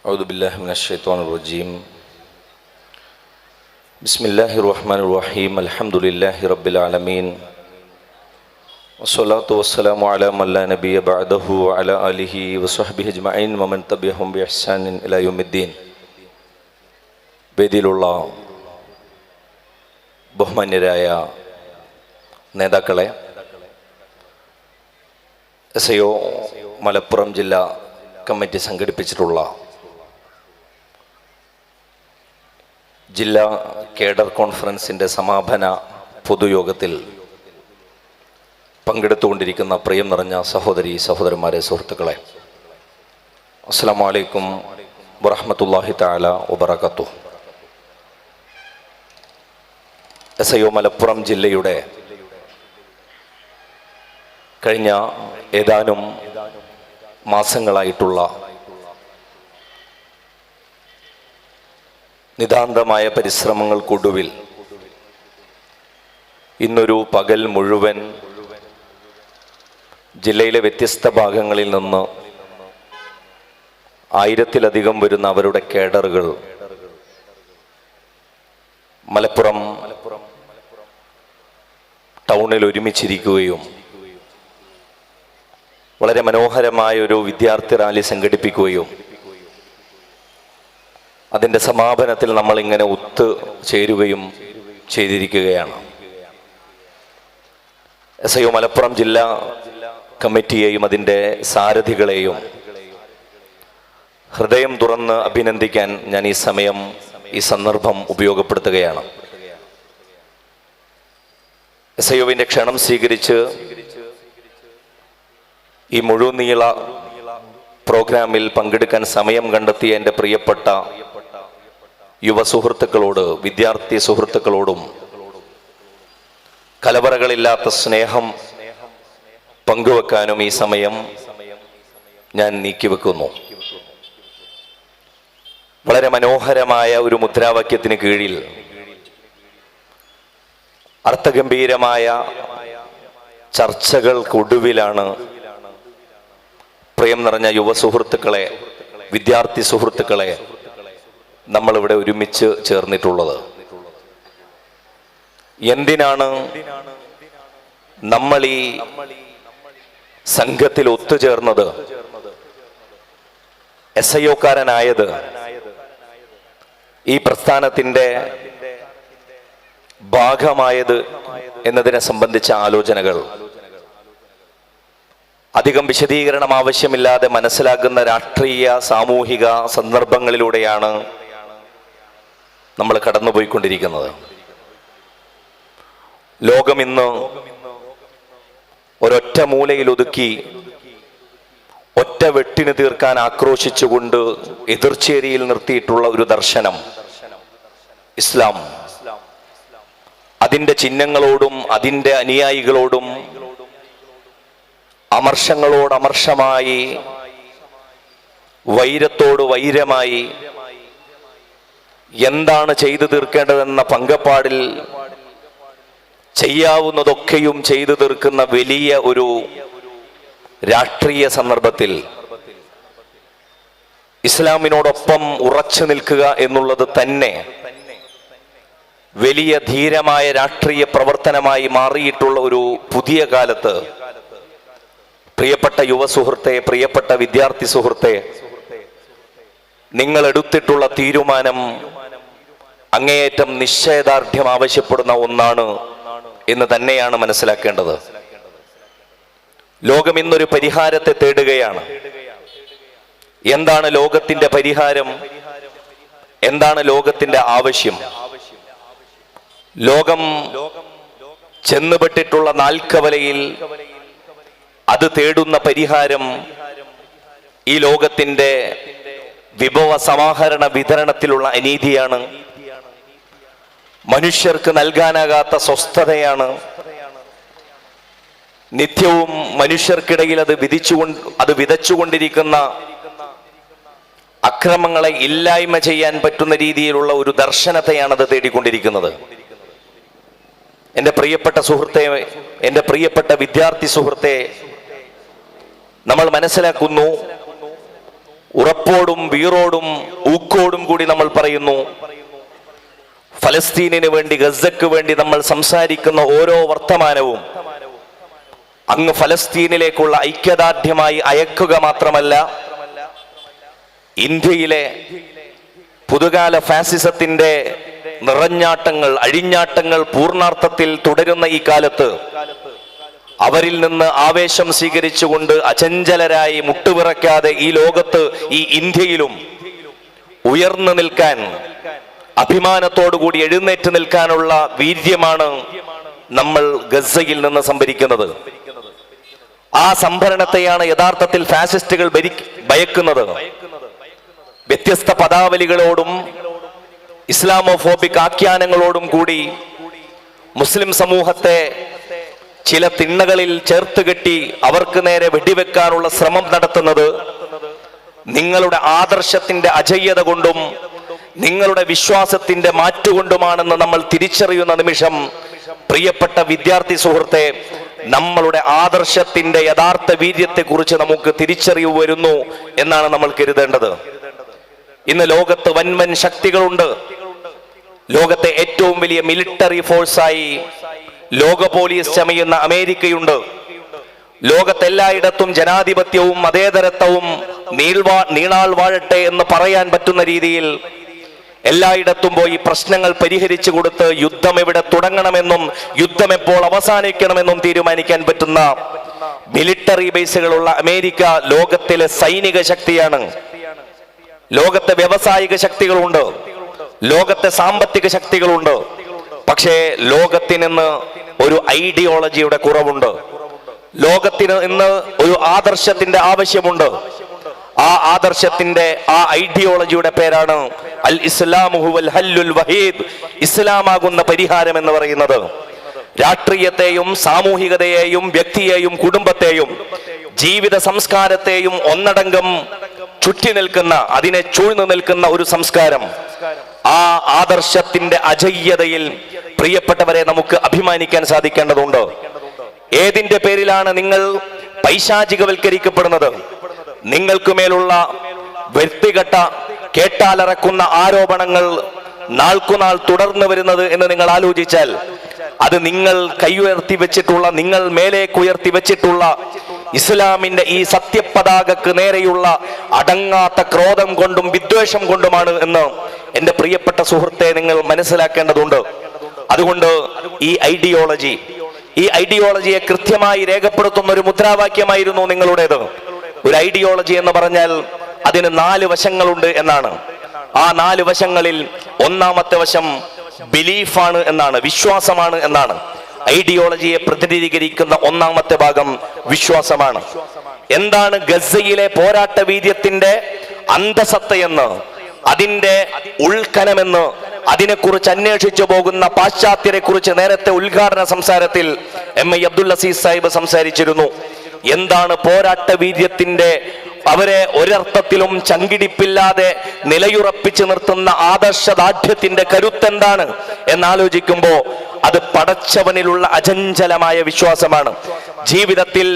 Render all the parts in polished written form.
أعوذ بالله من الشيطان الرجيم. بسم الله الرحمن الرحيم. الحمد لله رب العالمين. والصلاة والسلام على من لا نبي بعده وعلى آله وصحبه أجمعين ومن تبعهم بإحسان إلى يوم الدين. വേദിയിലുള്ള ബഹുമാന്യരായ നേതാക്കളെ, SIO മലപ്പുറം ജില്ലാ കമ്മിറ്റി സംഘടിപ്പിച്ചിട്ടുള്ള ജില്ലാ കേഡർ കോൺഫറൻസിൻ്റെ സമാപന പൊതുയോഗത്തിൽ പങ്കെടുത്തുകൊണ്ടിരിക്കുന്ന പ്രിയം നിറഞ്ഞ സഹോദരി സഹോദരന്മാരെ, സുഹൃത്തുക്കളെ, അസ്സലാമു അലൈക്കും വറഹ്മത്തുള്ളാഹി തആല വബറകാതുഹു. SIO മലപ്പുറം ജില്ലയുടെ കഴിഞ്ഞ ഏതാനും മാസങ്ങളായിട്ടുള്ള നിതാന്തമായ പരിശ്രമങ്ങൾക്കൊടുവിൽ ഇന്നൊരു പകൽ മുഴുവൻ ജില്ലയിലെ വ്യത്യസ്ത ഭാഗങ്ങളിൽ നിന്ന് 1000-ലധികം വരുന്ന അവരുടെ കേഡറുകൾ മലപ്പുറം ടൗണിൽ ഒരുമിച്ചിരിക്കുകയും വളരെ മനോഹരമായ ഒരു വിദ്യാർത്ഥി റാലി സംഘടിപ്പിക്കുകയും അതിൻ്റെ സമാപനത്തിൽ നമ്മളിങ്ങനെ ഒത്തുചേരുകയും ചെയ്തിരിക്കുകയാണ്. SIO മലപ്പുറം ജില്ലാ കമ്മിറ്റിയെയും അതിൻ്റെ സാരഥികളെയും ഹൃദയം തുറന്ന് അഭിനന്ദിക്കാൻ ഞാൻ ഈ സന്ദർഭം ഉപയോഗപ്പെടുത്തുകയാണ്. SIOവിൻ്റെ ക്ഷണം സ്വീകരിച്ച് ഈ മുഴുനീള പ്രോഗ്രാമിൽ പങ്കെടുക്കാൻ സമയം കണ്ടെത്തിയ എൻ്റെ പ്രിയപ്പെട്ട യുവ സുഹൃത്തുക്കളോട്, വിദ്യാർത്ഥി സുഹൃത്തുക്കളോടും കലവറകളില്ലാത്ത സ്നേഹം പങ്കുവെക്കാനും ഈ സമയം ഞാൻ നീക്കിവെക്കുന്നു. വളരെ മനോഹരമായ ഒരു മുദ്രാവാക്യത്തിന് കീഴിൽ അർത്ഥഗംഭീരമായ ചർച്ചകൾക്കൊടുവിലാണ് പ്രിയം നിറഞ്ഞ യുവ സുഹൃത്തുക്കളെ, വിദ്യാർത്ഥി സുഹൃത്തുക്കളെ നമ്മളിവിടെ ഒരുമിച്ച് ചേർന്നിട്ടുള്ളത്. എന്തിനാണ് നമ്മൾ ഈ സംഘത്തിൽ ഒത്തുചേർന്നത്, SIOക്കാരനായത്, ഈ പ്രസ്ഥാനത്തിൻ്റെ ഭാഗമായത് എന്നതിനെ സംബന്ധിച്ച ആലോചനകൾ അധികം വിശദീകരണം ആവശ്യമില്ലാതെ മനസ്സിലാക്കുന്ന രാഷ്ട്രീയ സാമൂഹിക സന്ദർഭങ്ങളിലൂടെയാണ് നമ്മൾ കടന്നുപോയിക്കൊണ്ടിരിക്കുന്നത്. ലോകം ഇന്ന് ഒരൊറ്റ മൂലയിൽ ഒതുക്കി ഒറ്റ വെട്ടിന് തീർക്കാൻ ആക്രോശിച്ചുകൊണ്ട് എതിർച്ചേരിയിൽ നിർത്തിയിട്ടുള്ള ഒരു ദർശനം ഇസ്ലാം. അതിൻ്റെ ചിഹ്നങ്ങളോടും അതിൻ്റെ അനുയായികളോടും അമർഷങ്ങളോടമർഷമായി, വൈരത്തോട് വൈരമായി, എന്താണ് ചെയ്തു തീർക്കേണ്ടതെന്ന പങ്കപ്പാടിൽ ചെയ്യാവുന്നതൊക്കെയും ചെയ്തു തീർക്കുന്ന വലിയ ഒരു രാഷ്ട്രീയ സന്ദർഭത്തിൽ ഇസ്ലാമിനോടൊപ്പം ഉറച്ചു നിൽക്കുക എന്നുള്ളത് തന്നെ വലിയ ധീരമായ രാഷ്ട്രീയ പ്രവർത്തനമായി മാറിയിട്ടുള്ള ഒരു പുതിയ കാലത്ത് പ്രിയപ്പെട്ട യുവ സുഹൃത്തെ, പ്രിയപ്പെട്ട വിദ്യാർത്ഥി സുഹൃത്തെ, നിങ്ങൾ എടുത്തിട്ടുള്ള തീരുമാനം അങ്ങേയറ്റം നിശ്ചയദാർഢ്യം ആവശ്യപ്പെടുന്ന ഒന്നാണ് എന്ന് തന്നെയാണ് മനസ്സിലാക്കേണ്ടത്. ലോകം ഇന്നൊരു പരിഹാരത്തെ തേടുകയാണ്. എന്താണ് ലോകത്തിന്റെ പരിഹാരം? എന്താണ് ലോകത്തിന്റെ ആവശ്യം? ലോകം ചെന്നുപെട്ടിട്ടുള്ള നാൽക്കവലയിൽ അത് തേടുന്ന പരിഹാരം ഈ ലോകത്തിന്റെ വിഭവ സമാഹരണ വിതരണത്തിലുള്ള അനീതിയാണ്. മനുഷ്യർക്ക് നൽകാനാകാത്ത സ്വസ്ഥതയാണ്. നിത്യവും മനുഷ്യർക്കിടയിൽ അത് വിതച്ചുകൊണ്ടിരിക്കുന്ന അക്രമങ്ങളെ ഇല്ലായ്മ ചെയ്യാൻ പറ്റുന്ന രീതിയിലുള്ള ഒരു ദർശനത്തെയാണ് അത് തേടിക്കൊണ്ടിരിക്കുന്നത്. എൻ്റെ പ്രിയപ്പെട്ട സുഹൃത്തെ, എൻ്റെ പ്രിയപ്പെട്ട വിദ്യാർത്ഥി സുഹൃത്തെ, നമ്മൾ മനസ്സിലാക്കുന്നു ഉറപ്പോടും വീറോടും ഊക്കോടും കൂടി നമ്മൾ പറയുന്നു, ഫലസ്തീനിന് വേണ്ടി, ഗസക്ക് വേണ്ടി നമ്മൾ സംസാരിക്കുന്ന ഓരോ വർത്തമാനവും അങ്ങ് ഫലസ്തീനിലേക്കുള്ള ഐക്യദാർഢ്യമായി അയക്കുക മാത്രമല്ല, ഇന്ത്യയിലെ പുതുകാല ഫാസിസത്തിന്റെ നിറഞ്ഞാട്ടങ്ങൾ, അഴിഞ്ഞാട്ടങ്ങൾ പൂർണ്ണാർത്ഥത്തിൽ തുടരുന്ന ഈ കാലത്ത് അവരിൽ നിന്ന് ആവേശം സ്വീകരിച്ചുകൊണ്ട് അചഞ്ചലരായി മുട്ടുവിറക്കാതെ ഈ ലോകത്ത്, ഈ ഇന്ത്യയിലും ഉയർന്നു നിൽക്കാൻ, അഭിമാനത്തോടുകൂടി എഴുന്നേറ്റ് നിൽക്കാനുള്ള വീര്യമാണ് നമ്മൾ ഗസയിൽ നിന്ന് സംഭരിക്കുന്നത്. ആ സംഭരണത്തെയാണ് യഥാർത്ഥത്തിൽ ഫാസിസ്റ്റുകൾ ഭയക്കുന്നത്. വ്യത്യസ്ത പദാവലികളോടും ഇസ്ലാമോഫോബിക് ആഖ്യാനങ്ങളോടും കൂടി മുസ്ലിം സമൂഹത്തെ ചില തിണ്ണകളിൽ ചേർത്തുകെട്ടി അവർക്ക് നേരെ വെടിവെക്കാനുള്ള ശ്രമം നടത്തുന്നത് നിങ്ങളുടെ ആദർശത്തിന്റെ അജയ്യത കൊണ്ടും നിങ്ങളുടെ വിശ്വാസത്തിന്റെ മാറ്റുകൊണ്ടുമാണെന്ന് നമ്മൾ തിരിച്ചറിയുന്ന നിമിഷം, പ്രിയപ്പെട്ട വിദ്യാർത്ഥി സുഹൃത്തെ, നമ്മളുടെ ആദർശത്തിന്റെ യഥാർത്ഥ വീര്യത്തെക്കുറിച്ച് നമുക്ക് തിരിച്ചറിവ് വരുന്നു എന്നാണ് നമ്മൾ കരുതേണ്ടത്. ഇന്ന് ലോകത്ത് വൻവൻ ശക്തികളുണ്ട്. ലോകത്തെ ഏറ്റവും വലിയ മിലിറ്ററി ഫോഴ്സായി ലോക പോലീസ് ചമയുന്ന അമേരിക്കയുണ്ട്. ലോകത്തെല്ലായിടത്തും ജനാധിപത്യവും മതേതരത്വവും നീളാൾ വാഴട്ടെ എന്ന് പറയാൻ പറ്റുന്ന രീതിയിൽ എല്ലായിടത്തും പോയി പ്രശ്നങ്ങൾ പരിഹരിച്ചു കൊടുത്ത് യുദ്ധം എവിടെ തുടങ്ങണമെന്നും യുദ്ധം എപ്പോൾ അവസാനിക്കണമെന്നും തീരുമാനിക്കാൻ പറ്റുന്ന മിലിറ്ററി ബേസുകളുള്ള അമേരിക്ക ലോകത്തിലെ സൈനിക ശക്തിയാണ്. ലോകത്തെ വ്യാവസായിക ശക്തികളുണ്ട്, ലോകത്തെ സാമ്പത്തിക ശക്തികളുണ്ട്. പക്ഷേ ലോകത്തിന് ഇന്ന് ഒരു ഐഡിയോളജിയുടെ കുറവുണ്ട്. ലോകത്തിന് ഇന്ന് ഒരു ആദർശത്തിന്റെ ആവശ്യമുണ്ട്. ആ ആദർശത്തിന്റെ, ആ ഐഡിയോളജിയുടെ പേരാണ് അൽ ഇസ്ലാമു ഹുവൽ ഹല്ലുൽ വഹീദ്, ഇസ്ലാമാകുന്ന പരിഹാരം എന്ന് പറയുന്നത്. രാഷ്ട്രീയത്തെയും സാമൂഹികതയെയും വ്യക്തിയെയും കുടുംബത്തെയും ജീവിത സംസ്കാരത്തെയും ഒന്നടങ്കം ചുറ്റി നിൽക്കുന്ന, അതിനെ ചൂഴ്ന്നു നിൽക്കുന്ന ഒരു സംസ്കാരം. ആ ആദർശത്തിന്റെ അജയ്യതയിൽ പ്രിയപ്പെട്ടവരെ നമുക്ക് അഭിമാനിക്കാൻ സാധിക്കേണ്ടതുണ്ട്. ഏതിന്റെ പേരിലാണ് നിങ്ങൾ പൈശാചികവൽക്കരിക്കപ്പെടുന്നത്? നിങ്ങൾക്ക് മേലുള്ള വ്യക്തിഗത കേട്ടാലറക്കുന്ന ആരോപണങ്ങൾ നാൾക്കുനാൾ തുടർന്നു വരുന്നത് എന്ന് നിങ്ങൾ ആലോചിച്ചാൽ, അത് നിങ്ങൾ കൈയുയർത്തി വെച്ചിട്ടുള്ള, നിങ്ങൾ മേലേക്കുയർത്തി വെച്ചിട്ടുള്ള ഇസ്ലാമിന്റെ ഈ സത്യപതാകക്ക് നേരെയുള്ള അടങ്ങാത്ത ക്രോധം കൊണ്ടും വിദ്വേഷം കൊണ്ടുമാണ് എന്ന് എന്റെ പ്രിയപ്പെട്ട സുഹൃത്തെ നിങ്ങൾ മനസ്സിലാക്കേണ്ടതുണ്ട്. അതുകൊണ്ട് ഈ ഐഡിയോളജിയെ കൃത്യമായി രേഖപ്പെടുത്തുന്ന ഒരു മുദ്രാവാക്യമായിരുന്നു നിങ്ങളുടേത്. ഒരു ഐഡിയോളജി എന്ന് പറഞ്ഞാൽ അതിന് 4 വശങ്ങളുണ്ട് എന്നാണ്. ആ 4 വശങ്ങളിൽ ഒന്നാമത്തെ വശം ബിലീഫാണ് എന്നാണ്, വിശ്വാസമാണ് എന്നാണ്. ഐഡിയോളജിയെ പ്രതിനിധീകരിക്കുന്ന ഒന്നാമത്തെ ഭാഗം വിശ്വാസമാണ്. എന്താണ് ഗസയിലെ പോരാട്ട വീര്യത്തിന്റെ അന്തസത്തയെന്ന്, അതിന്റെ ഉൾക്കനമെന്ന്, അതിനെക്കുറിച്ച് അന്വേഷിച്ചു പോകുന്ന പാശ്ചാത്യരെ കുറിച്ച് നേരത്തെ ഉദ്ഘാടന സംസാരത്തിൽ MI അബ്ദുൽ അസീസ് സാഹിബ് സംസാരിച്ചിരുന്നു. എന്താണ് പോരാട്ട വീര്യത്തിന്റെ, അവരെ ഒരർത്ഥത്തിലും ചങ്കിടിപ്പില്ലാതെ നിലയുറപ്പിച്ചു നിർത്തുന്ന ആദർശദാർഢ്യത്തിന്റെ കരുത്തെന്താണ് എന്നാലോചിക്കുമ്പോ അത് പടച്ചവനിലുള്ള അചഞ്ചലമായ വിശ്വാസമാണ്. ജീവിതത്തിൽ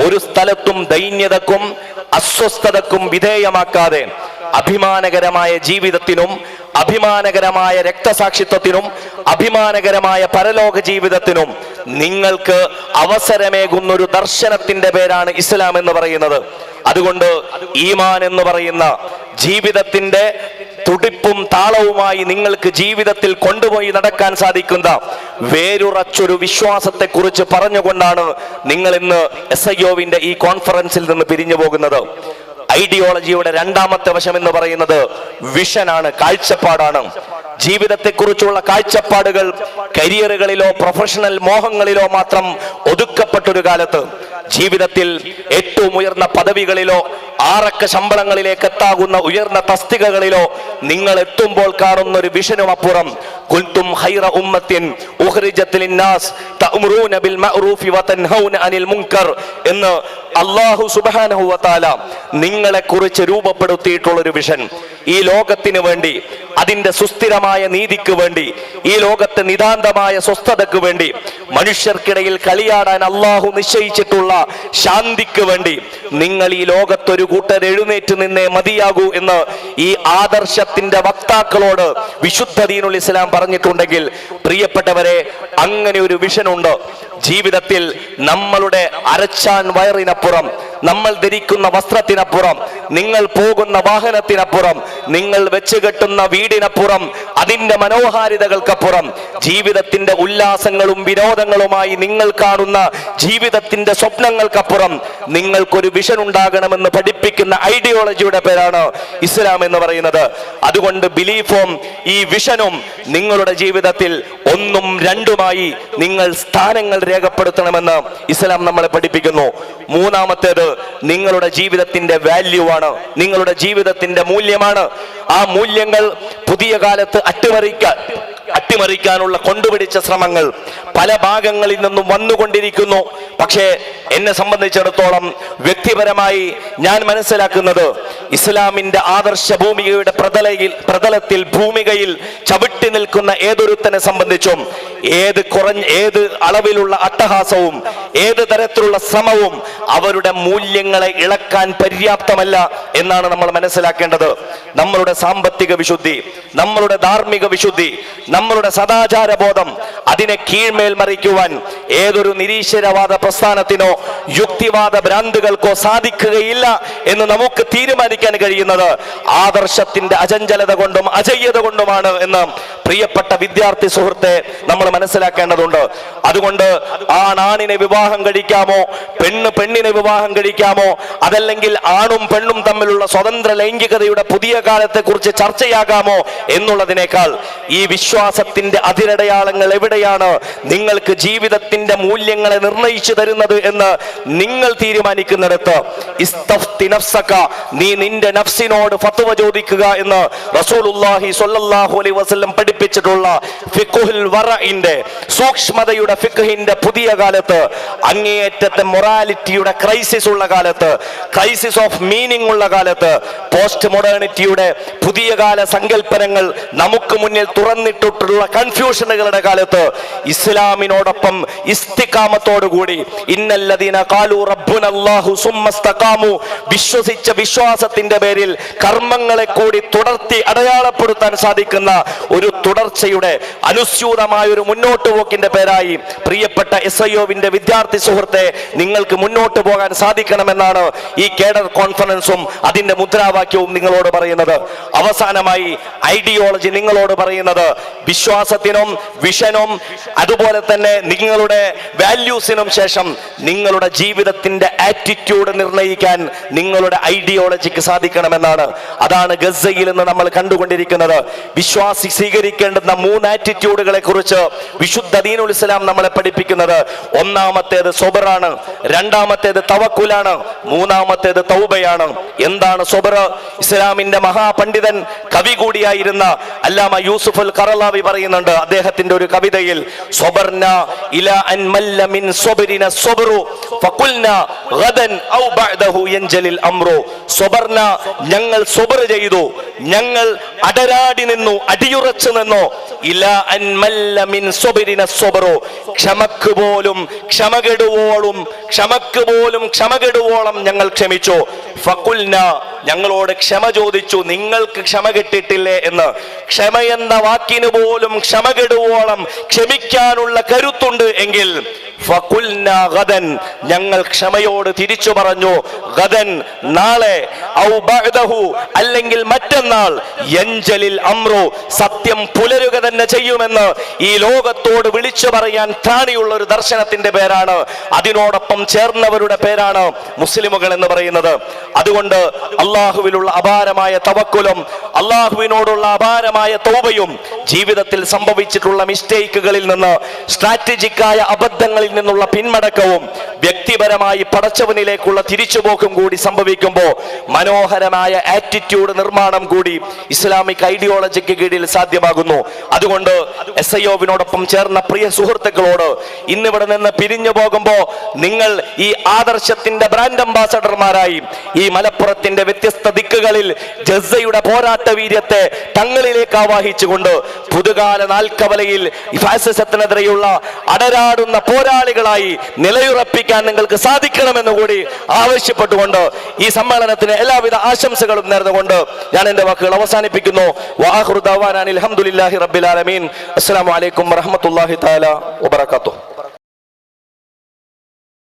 ഒരു സ്ഥലത്തും ദൈന്യതക്കും അസ്വസ്ഥതക്കും വിധേയമാക്കാതെ അഭിമാനകരമായ ജീവിതത്തിനും അഭിമാനകരമായ രക്തസാക്ഷിത്വത്തിനും അഭിമാനകരമായ പരലോക ജീവിതത്തിനും നിങ്ങൾക്ക് അവസരമേകുന്ന ഒരു ദർശനത്തിന്റെ പേരാണ് ഇസ്ലാം എന്ന് പറയുന്നത്. അതുകൊണ്ട് ഈമാൻ എന്ന് പറയുന്ന ജീവിതത്തിന്റെ തുടിപ്പും താളവുമായി നിങ്ങൾക്ക് ജീവിതത്തിൽ കൊണ്ടുപോയി നടക്കാൻ സാധിക്കുന്ന വേരുറച്ചൊരു വിശ്വാസത്തെ കുറിച്ച് പറഞ്ഞുകൊണ്ടാണ് നിങ്ങൾ ഇന്ന് SIOവിന്റെ ഈ കോൺഫറൻസിൽ നിന്ന് പിരിഞ്ഞു പോകുന്നത്. ഐഡിയോളജിയുടെ രണ്ടാമത്തെ വശം എന്ന് പറയുന്നത് വിഷനാണ്, കാഴ്ചപ്പാടാണ്. ജീവിതത്തെക്കുറിച്ചുള്ള കാഴ്ചപ്പാടുകൾ കരിയറുകളിലോ പ്രൊഫഷണൽ മോഹങ്ങളിലോ മാത്രം ഒതുക്കപ്പെട്ടൊരു കാലത്ത് ജീവിതത്തിൽ ഏറ്റവും ഉയർന്ന പദവികളിലോ ആറക്ക ശമ്പളങ്ങളിലേക്ക് എത്താകുന്ന ഉയർന്ന തസ്തികകളിലോ നിങ്ങൾ എത്തുമ്പോൾ കാണുന്ന ഒരു വിഷനും അപ്പുറം കുൽതും ഖൈറ ഉമ്മത്തിൻ ഉഖ്രിജത് ലിന്നാസ് തഅ്മുറൂന ബിൽ മഅറൂഫി വതൻഹൗന അനിൽ മുൻകർ എന്ന് അല്ലാഹു സുബ്ഹാനഹു വ തആല നിങ്ങളെ കുറിച്ച് രൂപപ്പെടുത്തിയിട്ടുള്ള ഒരു വിഷൻ. ഈ ലോകത്തിന് വേണ്ടി അതിന്റെ സുസ്ഥിരമായ നീതിക്ക് വേണ്ടി, ഈ ലോകത്തെ നിതാന്തമായ സ്വസ്ഥതയ്ക്ക് വേണ്ടി, മനുഷ്യർക്കിടയിൽ കളിയാടാൻ അള്ളാഹു നിശ്ചയിച്ചിട്ടുള്ള ശാന്തിക്ക് വേണ്ടി നിങ്ങൾ ഈ ലോകത്തൊരു കൂട്ടർ എഴുന്നേറ്റ് നിന്നേ മതിയാകൂ എന്ന് ഈ ആദർശത്തിന്റെ വക്താക്കളോട് വിശുദ്ധ ദീനുൽ ഇസ്ലാം പറഞ്ഞിട്ടുണ്ടെങ്കിൽ, പ്രിയപ്പെട്ടവരെ, അങ്ങനെ ഒരു വിഷനുണ്ട്. ജീവിതത്തിൽ നമ്മളുടെ അരച്ചാൻ വയറിനപ്പുറം, നമ്മൾ ധരിക്കുന്ന വസ്ത്രത്തിനപ്പുറം, നിങ്ങൾ പോകുന്ന വാഹനത്തിനപ്പുറം, നിങ്ങൾ വെച്ച് കെട്ടുന്ന വീടിനപ്പുറം, അതിന്റെ മനോഹാരിതകൾക്കപ്പുറം, ജീവിതത്തിന്റെ ഉല്ലാസങ്ങളും വിനോദങ്ങളുമായി നിങ്ങൾ കാണുന്ന ജീവിതത്തിന്റെ സ്വപ്നങ്ങൾക്കപ്പുറം നിങ്ങൾക്കൊരു വിഷൻ ഉണ്ടാകണമെന്ന് പഠിപ്പിക്കുന്ന ഐഡിയോളജിയുടെ പേരാണ് ഇസ്ലാം എന്ന് പറയുന്നത്. അതുകൊണ്ട് ബിലീഫും ഈ വിഷനും നിങ്ങളുടെ ജീവിതത്തിൽ ഒന്നും രണ്ടുമായി നിങ്ങൾ സ്ഥാനങ്ങൾ രേഖപ്പെടുത്തണമെന്ന് ഇസ്ലാം നമ്മളെ പഠിപ്പിക്കുന്നു. മൂന്നാമത്തേത് നിങ്ങളുടെ ജീവിതത്തിന്റെ വാല്യൂ ആണ്, നിങ്ങളുടെ ജീവിതത്തിന്റെ മൂല്യമാണ്. ആ മൂല്യങ്ങൾ പുതിയ കാലത്ത് അട്ടിമറിക്കാനുള്ള കൊണ്ടുപിടിച്ച ശ്രമങ്ങൾ പല ഭാഗങ്ങളിൽ നിന്നും വന്നുകൊണ്ടിരിക്കുന്നു. പക്ഷേ എന്നെ സംബന്ധിച്ചിടത്തോളം വ്യക്തിപരമായി ഞാൻ മനസ്സിലാക്കുന്നത്, ഇസ്ലാമിന്റെ ആദർശ ഭൂമികയുടെ പ്രതലത്തിൽ ഭൂമികയിൽ ചവിട്ടി നിൽക്കുന്ന ഏതൊരുത്തനെ സംബന്ധിച്ചും ഏത് അളവിലുള്ള അട്ടഹാസവും ഏത് തരത്തിലുള്ള ശ്രമവും അവരുടെ മൂല്യങ്ങളെ ഇളക്കാൻ പര്യാപ്തമല്ല എന്നാണ് നമ്മൾ മനസ്സിലാക്കേണ്ടത്. നമ്മളുടെ സാമ്പത്തിക വിശുദ്ധി, നമ്മളുടെ ധാർമ്മിക വിശുദ്ധി, നമ്മളുടെ സദാചാര ബോധം, അതിനെ കീഴ്മേൽ മറിക്കുവാൻ ഏതൊരു നിരീശ്വരവാദ പ്രസ്ഥാനത്തിനോ യുക്തിവാദ ഭ്രാന്തുകൾക്കോ സാധിക്കുകയില്ല എന്ന് നമുക്ക് തീരുമാനിക്കാൻ കഴിയുന്നത് ആദർശത്തിന്റെ അചഞ്ചലത കൊണ്ടും അജയ്യത കൊണ്ടുമാണ് എന്ന് പ്രിയപ്പെട്ട വിദ്യാർത്ഥി സുഹൃത്തെ നമ്മൾ മനസ്സിലാക്കേണ്ടതുണ്ട്. അതുകൊണ്ട് ആണിനെ വിവാഹം കഴിക്കാമോ, പെണ്ണിനെ വിവാഹം കഴിക്കാമോ, അതല്ലെങ്കിൽ ആണും പെണ്ണും തമ്മിലുള്ള സ്വതന്ത്ര ലൈംഗികതയുടെ പുതിയ കാലത്തെ കുറിച്ച് ചർച്ചയാകാമോ എന്നുള്ളതിനേക്കാൾ ഈ വിശ്വാസത്തിന്റെ അതിരടയാളങ്ങൾ എവിടെയാണ് നിങ്ങൾക്ക് ജീവിതത്തിന്റെ മൂല്യങ്ങളെ നിർണയിച്ചു തരുന്നത് എന്ന് നിങ്ങൾ തീരുമാനിക്കുന്നിടത്ത് ഇസ്തഫ്തി നഫ്സക, നീ നിന്റെ നഫ്സിനോട് ഫത്വ ചോദിക്കുക എന്ന് റസൂലുള്ളാഹി സ്വല്ലല്ലാഹു അലൈഹി വസല്ലം പഠിപ്പിച്ചിട്ടുള്ള ഫിഖ്ഹുൽ വറഇന്റെ സൂക്ഷ്മതയുടെ ഫിഖ്ഹിന്റെ പുതിയ കാലത്ത്, അങ്ങേയറ്റത്തെ മൊറാലിറ്റിയുടെ ക്രൈസിസ് ഉള്ള കാലത്ത്, ക്രൈസിസ് ഓഫ് മീനിങ് ഉള്ള കാലത്ത്, പോസ്റ്റ് മോഡേണിറ്റിയുടെ പുതിയ കാല സങ്കല്പനങ്ങൾ നമുക്ക് മുന്നിൽ തുറന്നിട്ടിട്ടുള്ള കൺഫ്യൂഷനുകളുടെ കാലത്ത് ഇസ്ലാമിനോടൊപ്പം ഇസ്തിഖാമത്തോടുകൂടി ഇന്നല്ലദീന ഖാലു റബ്ബുനല്ലാഹു സുമ്മസ്തഖാമു, വിശ്വസിച്ച വിശ്വാസത്തിന്റെ പേരിൽ കർമ്മങ്ങളെ കൂടി തുടർത്തി അടയാളപ്പെടുത്താൻ സാധിക്കുന്ന ഒരു തുടർച്ചയുടെ അനുസ്യൂതമായ ഒരു മുന്നോട്ട് പോക്കിന്റെ പേരായി പ്രിയപ്പെട്ട SIOവിന്റെ വിദ്യാർത്ഥി സുഹൃത്തെ നിങ്ങൾക്ക് മുന്നോട്ട് പോകാൻ സാധിക്കണമെന്നാണ് ഈ കേഡർ കോൺഫറൻസും അതിന്റെ മുദ്രാവാക്യവും നിങ്ങളോട് പറയുന്നത്. അവസാനമായി ഐഡിയോളജി നിങ്ങളോട് പറയുന്നത്, വിശ്വാസത്തിനും വിഷനും അതുപോലെ തന്നെ നിങ്ങളുടെ വാല്യൂസിനും ശേഷം നിങ്ങളുടെ ജീവിതത്തിന്റെ ആറ്റിറ്റ്യൂഡ് നിർണ്ണയിക്കാൻ നിങ്ങളുടെ ഐഡിയോളജിക്ക് സാധിക്കണമെന്നാണ്. അതാണ് ഗസയിൽ നിന്ന് നമ്മൾ കണ്ടുകൊണ്ടിരിക്കുന്നത്. വിശ്വാസി സ്വീകരിക്കേണ്ടുന്ന 3 ആറ്റിറ്റ്യൂഡുകളെ കുറിച്ച് വിശുദ്ധ ദീനുൽ ഇസ്ലാം നമ്മളെ പഠിപ്പിക്കുന്നത്. ഒന്നാമത്തേത് സൊബറാണ്, രണ്ടാമത്തേത് തവക്കുലാണ്, മൂന്നാമത്തേത് തൗബയാണ്. എന്താണ് സൊബർ? ഇസ്ലാമിന്റെ മഹാപണ്ഡിതൻ കവി കൂടിയായിരുന്ന അല്ലാമ യൂസുഫ് അൽ ഖറളാവി പറയുന്നുണ്ട് അദ്ദേഹത്തിന്റെ ഒരു കവിതയിൽ, സൊബർന ഇലാ അൻ മല്ല മിൻ സൊബരിന സൊബറു ഫഖുൽന ഗദൻ ഔ ബഅദഹു യൻജലിൽ അംറു. സൊബർന, ഞങ്ങൾ സൊബർ ചെയ്തു, ഞങ്ങൾ അടരാടി നിന്നു, അടിയുറച്ചു നിന്നു. ഇലാ അൻ മല്ല മിൻ സൊബരിന സൊബറു, ക്ഷമക്ക് പോലും ക്ഷമകെടുവോളം ഞങ്ങൾ ക്ഷമിച്ചു. ഫഖുൽന, ഞങ്ങളോട് ക്ഷമ ചോദിച്ചു, നിങ്ങൾക്ക് ക്ഷമ കിട്ടിയിട്ടില്ലേ എന്ന്. ക്ഷമയെന്ന വാക്കിന് പോലും ക്ഷമകെടുവോളം ക്ഷമിക്കാനുള്ള കരുത്തുണ്ട് എങ്കിൽ ഫഖുൽന ഗദൻ, ഞങ്ങൾ ക്ഷമയോട് തിരിച്ചു പറഞ്ഞു, ഗദൻ, നാളെ, ഔ ബഅദഹു, അല്ലെങ്കിൽ മറ്റന്നാൾ, യൻജലിൽ അംറു, സത്യം പുലരുക തന്നെ ചെയ്യുമെന്ന് ഈ ലോകത്തോട് വിളിച്ചു പറയാൻ ത്രാണിയുള്ള ഒരു ദർശനത്തിന്റെ പേരാണ്, അതിനോടൊപ്പം ചേർന്നവരുടെ പേരാണ് മുസ്ലിമുകൾ എന്ന് പറയുന്നത്. അതുകൊണ്ട് അള്ളാഹുവിലുള്ള അപാരമായ തവക്കുലും അള്ളാഹുവിനോടുള്ള അപാരമായ തൗബയും ജീവിതത്തിൽ സംഭവിച്ചിട്ടുള്ള മിസ്റ്റേക്കുകളിൽ നിന്ന്, സ്ട്രാറ്റജിക്കായ അബദ്ധങ്ങളിൽ നിന്നുള്ള പിന്മടക്കവും വ്യക്തിപരമായി പടച്ചവനിലേക്കുള്ള തിരിച്ചുപോക്കും കൂടി സംഭവിക്കുമ്പോൾ മനോഹരമായ ആറ്റിറ്റ്യൂഡ് നിർമ്മാണം കൂടി ഇസ്ലാമിക് ഐഡിയോളജിക്ക് കീഴിൽ സാധ്യമാകുന്നു. അതുകൊണ്ട് SIOവിനോടൊപ്പം ചേർന്ന പ്രിയ സുഹൃത്തുക്കളോട് ഇന്നിവിടെ നിന്ന് പിരിഞ്ഞു പോകുമ്പോ നിങ്ങൾ ഈ ആദർശത്തിന്റെ ബ്രാൻഡ് അംബാസഡർമാരായി ഈ മലപ്പുറത്തിന്റെ വ്യത്യസ്ത ദിക്കുകളിൽ ജസ്സയുടെ പോരാട്ട വീര്യത്തെ തങ്ങളിലേക്ക് ആവാഹിച്ചുകൊണ്ട് പുതുകാല നാൽക്കവലയിൽ ഫാസിസത്തിനെതിരെയുള്ള അടരാടുന്ന പോരാളികളായി നിലയുറപ്പിക്കാൻ നിങ്ങൾക്ക് സാധിക്കണമെന്ന് കൂടി ആവശ്യപ്പെട്ടുകൊണ്ട് ഈ സമ്മേളനത്തിന് എല്ലാവിധ ആശംസകളും നേർന്നുകൊണ്ട് ഞാൻ എന്റെ വാക്കുകൾ അവസാനിപ്പിക്കുന്നു. വആഖിറു ദഅവാനാ അൽഹംദുലില്ലാഹി റബ്ബിൽ ആലമീൻ. അസ്സലാമു അലൈക്കും വറഹ്മത്തുള്ളാഹി തആല വബറകാതുഹു.